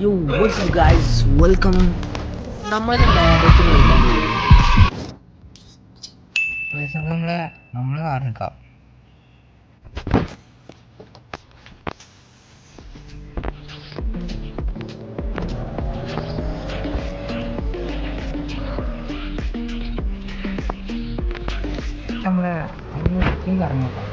Yo, what's up guys? Welcome. നമ്മുടെ ലോകത്തിന് കളിക്കാൻ പോകുന്നത് നമ്മള് കാണിക്കാം. നമ്മള് കറങ്ങിക്കാം.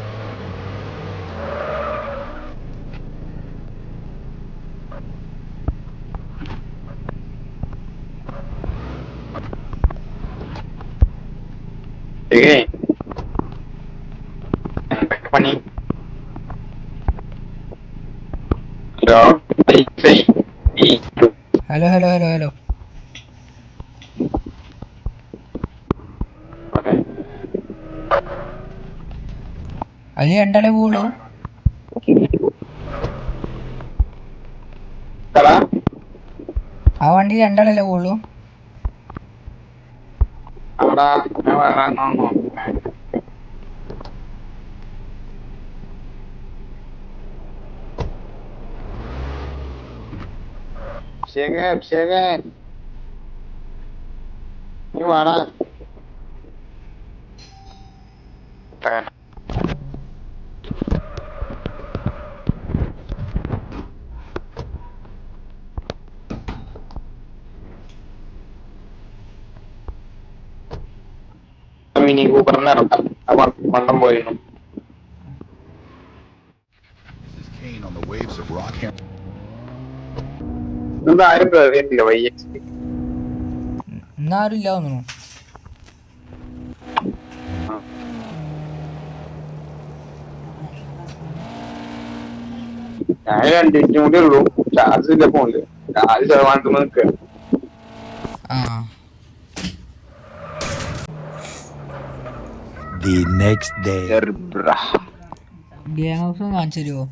പണി hello hello hello hello hello അതിന് രണ്ടാളെ പോവുള്ളൂ. ആ വണ്ടി രണ്ടാളല്ലേ പോവുള്ളൂ. അവിടെ അഭിഷേകൻ നീ വാടാ. മിനി കൂപ്പറിന് ഇറക്കാം. വണ്ണം പോയിരുന്നു. ആരും കേറിയിട്ടില്ല വയ്യ. ഇന്നാരും ഇല്ല തോന്നുന്നു. ഞാൻ 2 മിനിറ്റും കൂടി ഉള്ളൂ. ചാർജ് ഇല്ല ഫോണില്. 4% നിൽക്കുക. The next day. Gang house കാണിച്ചു തരുമോ?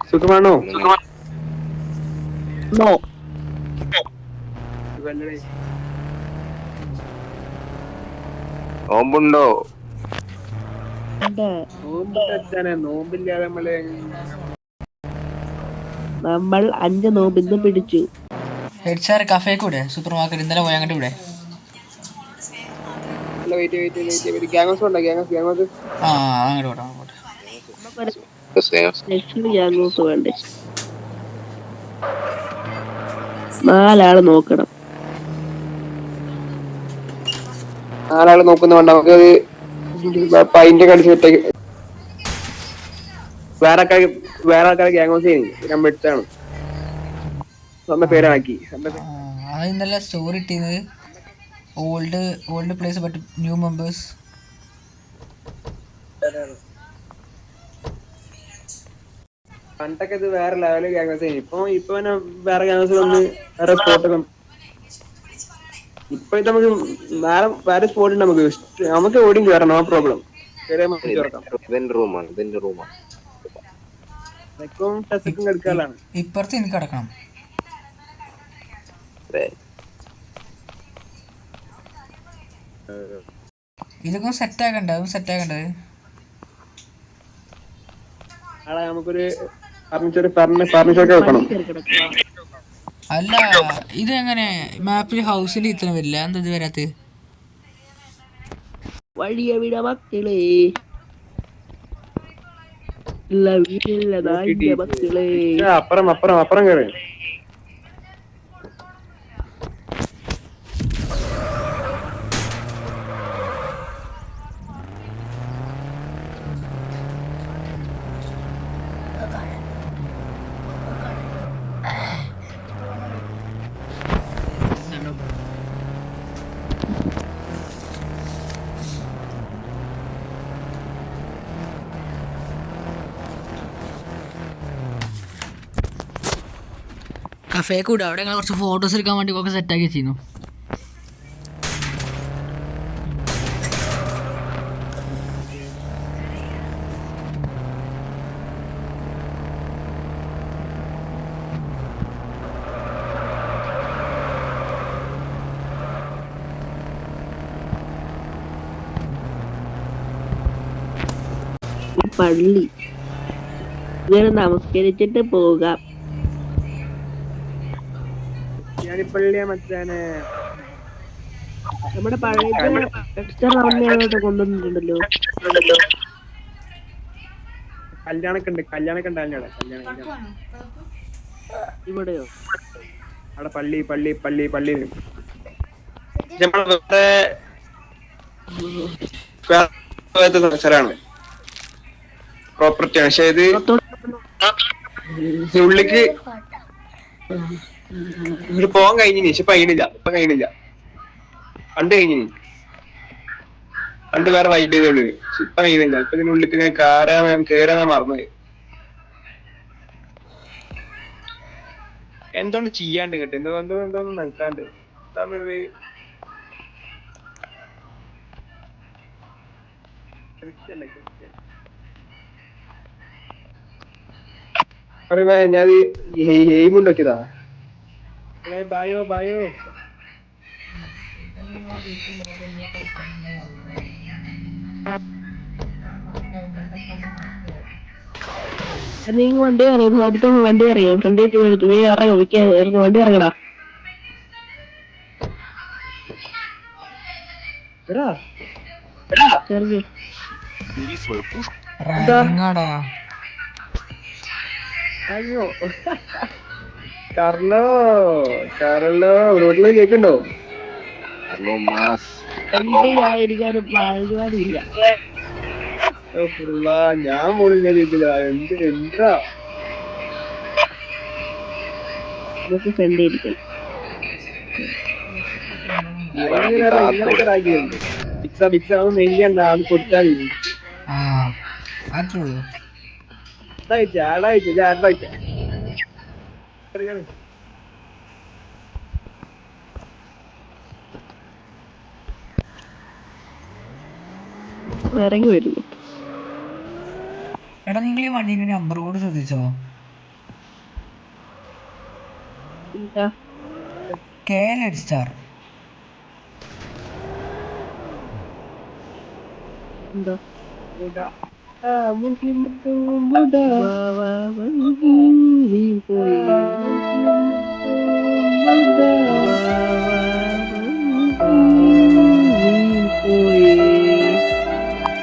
സുഖമാണോ? നോമ്പുണ്ടോ? നോമ്പില്ലാതെ നമ്മൾ 5 നോമ്പിന്ന് പിടിച്ചു. ഹെഡ് സാർ കഫേ കൂടെ സൂപ്പർ മാർക്കറ്റ് ഇന്നലെ പോയി അങ്ങോട്ട് ഇവിടെ. ആ അങ്ങോട്ട് വേണ്ടേ? 4 നോക്കണം. 4 നോക്കുന്നുണ്ട്. നമുക്ക് പൈൻ്റെ കടിച്ച് സെറ്റാക്കി വേറെ ആൾക്കാർ ഗ്യാങ് ഹൗസ് നമ്മൾ എടുത്താണ് സ്വന്തം പേരാക്കി. അത് ഇന്നലെ സ്റ്റോറി ഇട്ടിരുന്നത്. Old place but new members. പണ്ടൊക്കെ ഇത് വേറെ ലെവല് ഗ്യാങ് ഹൗസ് ഇപ്പൊ വേറെ ഗ്യാങ് ഹൗസ് വന്ന് വേറെ സ്പോട്ടൊക്കെ ഇപ്പൊ നമുക്ക് വേറെ സ്പോട്ട് ഉണ്ട്. നമുക്ക് ഓടിയും കയറാം. No problem. ഇപ്പുറത്ത് എനിക്ക് കിടക്കണം. ഇതൊക്കെ സെറ്റാക്കണ്ടത് നമുക്കൊരു ഫർണിച്ചർ വെക്കണം. അല്ല ഇത് എങ്ങനെ മാപ്പിൽ ഹൗസിൽ ഇത്ര വരില്ല? എന്താ ഇത് വരാത്ത? വഴിയ വിട മക്കളെ, മക്കളെ. അപ്പുറം കയറി. കഫേ കൂടെ അവിടെ ഞങ്ങൾ കുറച്ച് ഫോട്ടോസ് എടുക്കാൻ വേണ്ടി ഒക്കെ സെറ്റാക്കി വെച്ചിരുന്നു. പള്ളി. ഇങ്ങനെ നമസ്കരിച്ചിട്ട് പോകാം. പള്ളിയാ മച്ചാനെ. നമ്മുടെ പള്ളിക്ക് എക്സ്ട്രാ റൗണ്ടിനോട്ട് കൊണ്ടുവന്നിട്ടുണ്ടല്ലോ. കല്യാണൊക്കെ ഉണ്ടാവില്ല ഇവിടെയോ? അവിടെ പള്ളി സ്ഥലമാണ്, പ്രോപ്പർട്ടിയാണ്. പക്ഷെ ഇത് ഉള്ളിക്ക് പോകാൻ കഴിഞ്ഞിനി. പക്ഷെ ഇപ്പൊ കഴിയണില്ല. പണ്ട് കഴിഞ്ഞിനി. പണ്ട് വേറെ വൈബ് ചെയ്തേ ഉള്ളു. ഇപ്പൊ കഴിയുന്നില്ല. ഇപ്പൊ ഇതിനുള്ളിൽ കേറാൻ മറന്നുപോയി. എന്തോന്ന് ചെയ്യാണ്ട് കേട്ടോ, എന്തോന്ന് നൽകാണ്ട്. ഞാൻ എയിം ഉണ്ടാക്കിയതാ. ബായോ നീ വണ്ടി അറിയാം, അടുത്ത വണ്ടി അറിയാം. ഫ്രണ്ടിൽ നീ ഇറങ്ങാം, വണ്ടി ഇറങ്ങടാ. കാറല്ലോ റോഡിൽ കേക്കുണ്ടോ? ഇരിക്കാനും പരിപാടിയില്ല. ഞാൻ പോലും എന്താ ഫ്രണ്ട് ഇരിക്കണം. കൊടുത്താൽ ഇറങ്ങി വരുന്നു. എടാ നിങ്ങൾ ഈ വണ്ടീന്റെ നമ്പർ കൂടെ ശ്രദ്ധിച്ചോ? KL star. എന്താ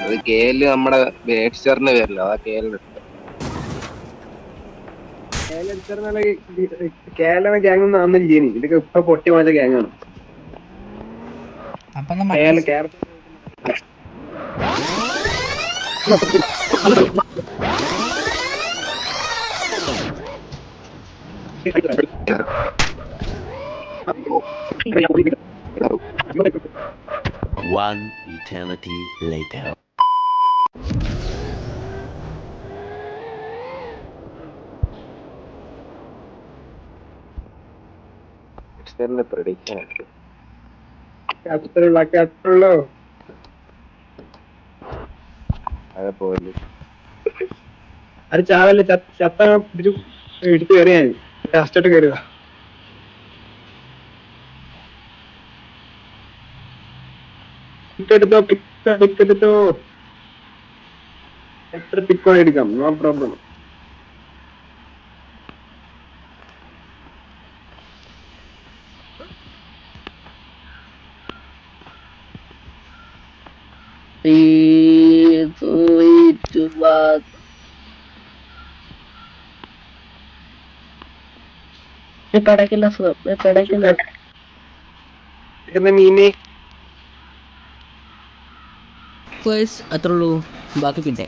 അത് KL നമ്മുടെ ബേഡ്സ്റ്ററിന്റെ പേരില്ല, അതാ KL. കേരള ഗ്യാങ് ഒന്നും അന്നും ചെയ്യണി. ഇതൊക്കെ ഇപ്പൊ പൊട്ടി മാറ്റ ഗ്യാങ്ങാണ്. അപ്പൊ One eternity later. പ്രഡിക്ഷൻ അതേപോലെ അത് ചാവല്ലേ, ചത്ത എടുത്ത് കയറിയാ ലാസ്റ്റോട്ട് കയറുക. എടുത്തോ എത്ര പിക്കോ എടുക്കാം, നോ പ്രോബ്ലം. പടക്കില്ല മീനെ അത്രേ ഉള്ളൂ. ബാക്കി പിന്നെ